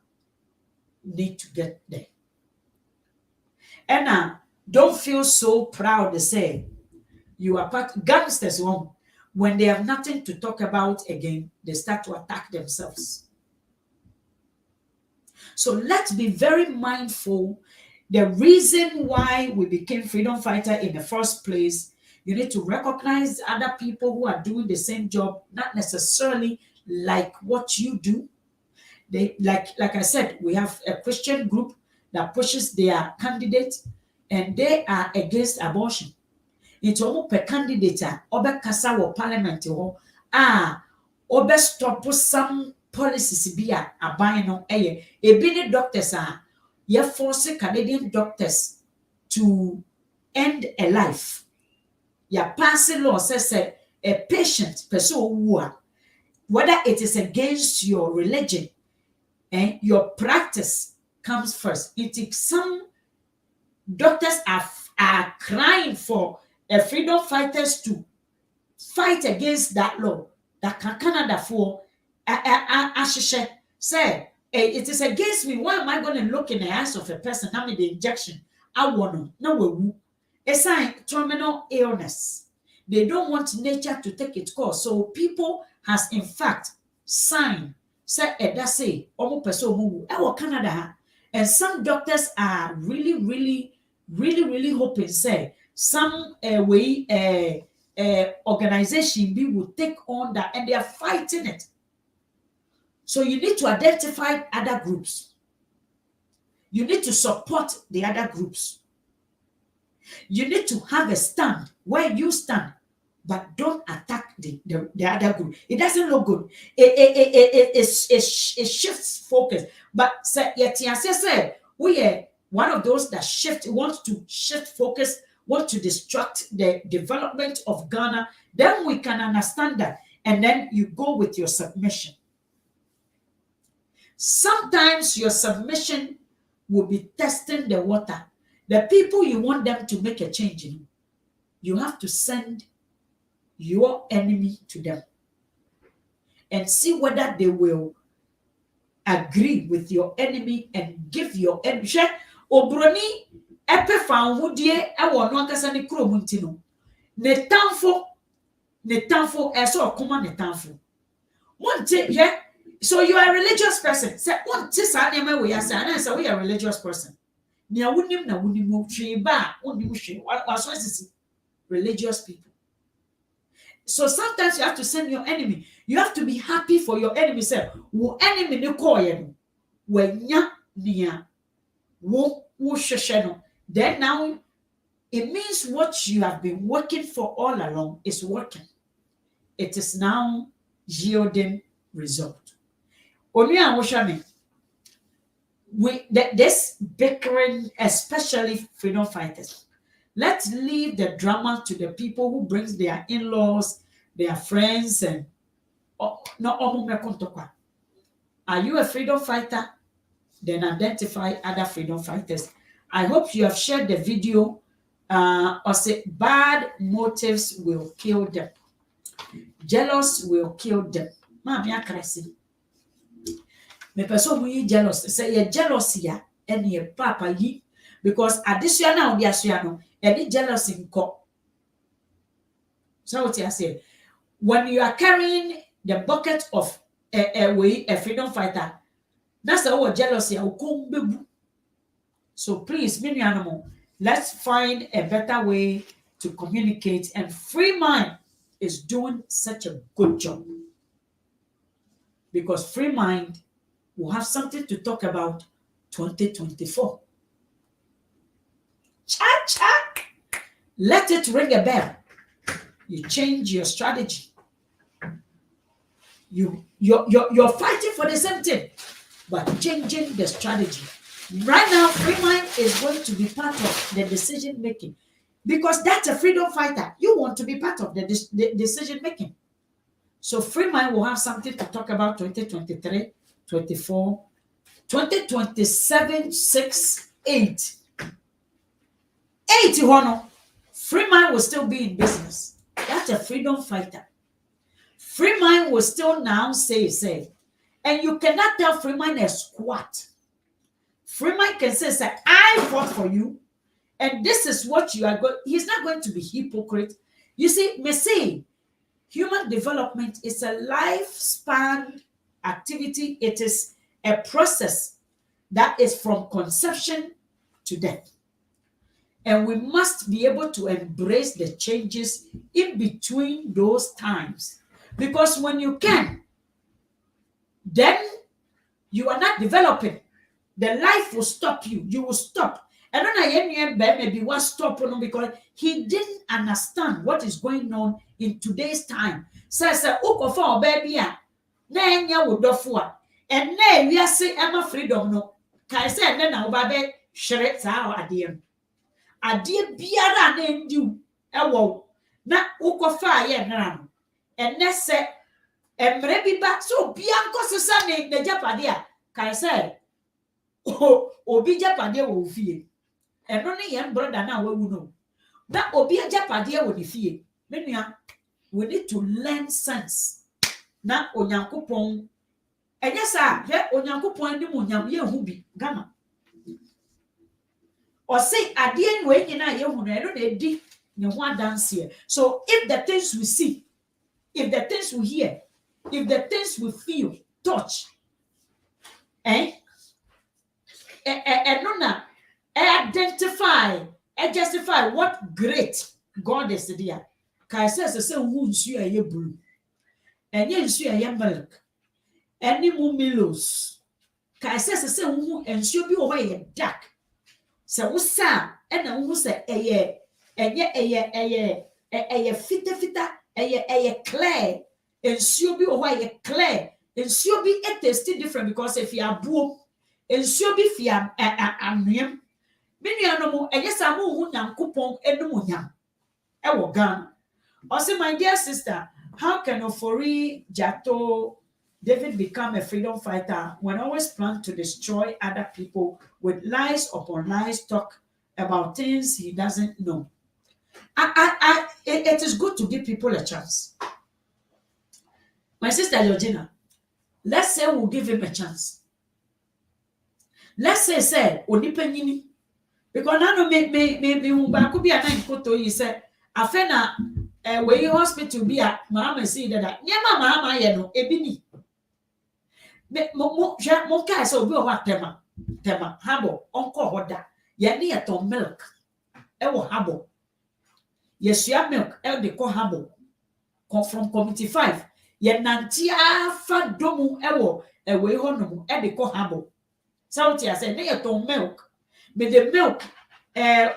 need to get there. And now don't feel so proud to say you are part gangsters one. When they have nothing to talk about again, they start to attack themselves. So let's be very mindful. The reason why we became freedom fighter in the first place You need to recognize other people who are doing the same job, not necessarily like what you do. They like I said, we have a Christian group that pushes their candidate, and they are against abortion. It's almost per candidate kasa wɔ parliament hɔ stop some policies bi a aban no ɛyɛ. Ebi ne doctors force Canadian doctors to end a life. Passing law says a patient person whether it is against your religion and your practice comes first. Some doctors are crying for freedom fighters to fight against that law that Canada for say it is against me. Why am I going to look in the eyes of a person having the injection? I want no. It's a terminal illness. They don't want nature to take its course. So people has in fact signed say that's it. Canada. And some doctors are really hoping say some organization will take on that, and they are fighting it. So you need to identify other groups. You need to support the other groups. You need to have a stand where you stand, but don't attack the other group. It doesn't look good. It shifts focus. But say we are one of those that wants to shift focus, want to distract the development of Ghana. Then we can understand that, and then you go with your submission. Sometimes your submission will be testing the water. The people you want them to make a change in, you have to send your enemy to them and see whether they will agree with your enemy and give your enemy. Obroni epe fanwudie ewo no ankasa ne krom ntino. Ne tamfo eso okoma ne tamfo. Monte ye. So you are a religious person. Say what sa na we are say we are a religious person. Nia wunim na wunim hwe ba wunim hwe waso asisi religious people. So sometimes you have to send your enemy. You have to be happy for your enemy. Say wo enemy ne call ye wanya nia wo sheshe no. Then now it means what you have been working for all along is working. It is now yielding result. Only I wish this bickering, especially freedom fighters. Let's leave the drama to the people who brings their in-laws, their friends, and no. Are you a freedom fighter? Then identify other freedom fighters. I hope you have shared the video. Or say bad motives will kill them. Jealous will kill them. Mami akrasi. Me person who is jealous. Say you jealous ya and your papa yi because additional the asuano and jealous in co. So what I say? When you are carrying the bucket of a freedom fighter, that's the whole jealousy. So please, many animal, let's find a better way to communicate. And Freemind is doing such a good job because Freemind will have something to talk about 2024. Cha. Let it ring a bell. You change your strategy. You're fighting for the same thing, but changing the strategy. Right now, Freemind is going to be part of the decision making because that's a freedom fighter. You want to be part of the decision making. So Freemind will have something to talk about 2023, 24, 2027, 6, 8. 8, Freemind will still be in business. That's a freedom fighter. Freemind will still now say. And you cannot tell Freemind a squat. Freemind can say, I fought for you, and this is what you are going. He's not going to be hypocrite. You see, me say, human development is a lifespan activity. It is a process that is from conception to death. And we must be able to embrace the changes in between those times. Because when you can, then you are not developing. The life will stop you. You will stop. I don't know, maybe what stop because he didn't understand what is going on in today's time. Says, "Ukofa baby, na enya wodofo and na we say Emma freedom no." Kai say na obabe hwere saa ade biara na endi ewo na ukofa ye nra no. And na say emre bi ba so bia nkosesa ne japade a kai say obi japade wo fie. Eno ne yem brother na wawu no. Na obi japade wo ne fie. Menua, we need to learn sense. Na onyankopon enye sa he onyankopon ni munyam ye hu bi gama. O say ade en we nyina ye hu no eno na edi ne ho adanse. So if the things we see, if the things we hear, if the things we feel, touch, eno na justify what great God is there. Kai says say hu nsu aye blue. Enye nsu aye milk. Any mu milos. Kai says say hu nsu bi wo ye dark. Se wo sa na hu se eye fita eye clear. Nsu bi wo ye clear. Nsu bi it tastes different because if you are boom, nsu bi fi anwem. Menuanom enye sa mo hu nyankopon enum nyam. Ewo Ghana. Also, my dear sister, how can Ofori Jato David become a freedom fighter when always plan to destroy other people with lies upon lies, talk about things he doesn't know? It is good to give people a chance. My sister Georgina, let's say we'll give him a chance. Let's say Onipanyini, because now me back be an koto you say afena we hospital be a mama see that nyama mama ye no ebini mo kai so obi o wa tema habo onko hoda ye ne to milk e wo habo yesua milk e de ko habo from committee 5 ye nanti afa domu e wo we ho no e de ko habo sauti ya say ne ye to milk me the milk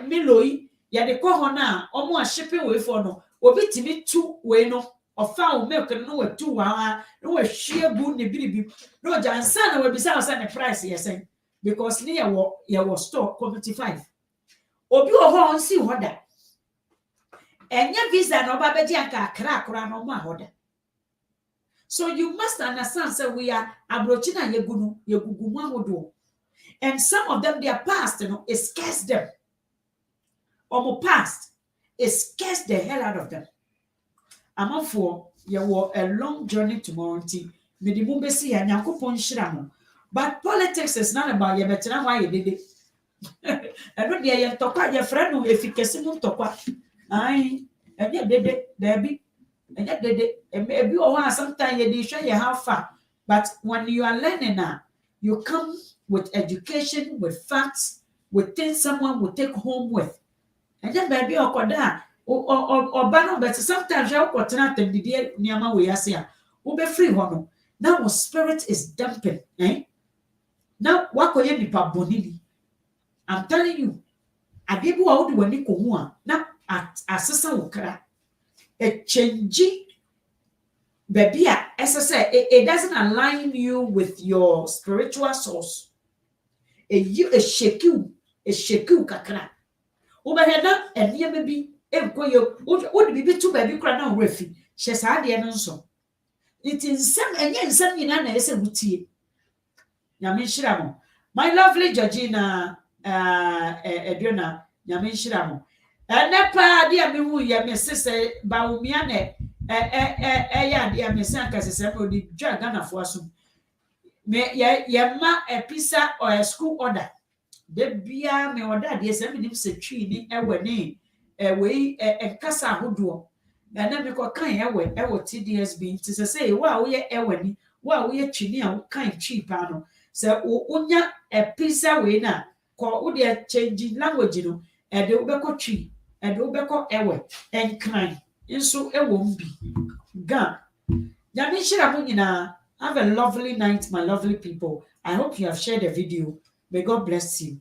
miloi ye de ko ho na omo a shipping we for no obi timi tu we no ofa milk no we tu wa no we hwie bu ne biribi no jansa na we bisa say ne price ye say because ne ye wo store committee 5 obi o ho on si hoda enye visa no ba beji aka akra no ma hoda. So you must understand say we are abrochi na yegugu mu ahodo. And some of them, their past, it scares them. Or past, it scares the hell out of them. I'm up for you were a long journey tomorrow. But politics is not about you better why you did it. I don't hear you talk about your friend if you can see them talk. Aye, and you did it, Debbie. And you did it. And maybe sometimes you show you how far. But when you are learning now, you come with education, with facts, with things someone will take home with. And then baby or bano, but sometimes you got not the dear Niama we are be free one. Now our spirit is dampened, Now what could you be bonini? I'm telling you, I did what when you come now at assassin okra. A change baby, as I said, it doesn't align you with your spiritual source. A sheku kakra. Ubaheda and ye baby, would be too baby cry now refi. She's had the answer. It is some and yet some in an essay with tea. Yamin Shiramo. My lovely Georgina Eduna, Yamin Shiramo. And nepa dear me who ya miss sister Baumiane, dear Miss Sankas is the Jagana for some. Me ma a pizza or a school order. De bia me order de se me se twi ni ewe ni we kasa hodo. Na na me ko kan ewe TDS bi nti se say wa wo ye ewe ni wa wo ye twi ni a wo kan twi pa no. Se unya a pizza we na ko wo de change language no ɛde wobɛkɔ twi ɛde wobɛkɔ ɛwɛ ɛnkran nso ɛwɔ mu bi ga nyame nhyira mo nyinaa. Have a lovely night, my lovely people. I hope you have shared the video. May God bless you.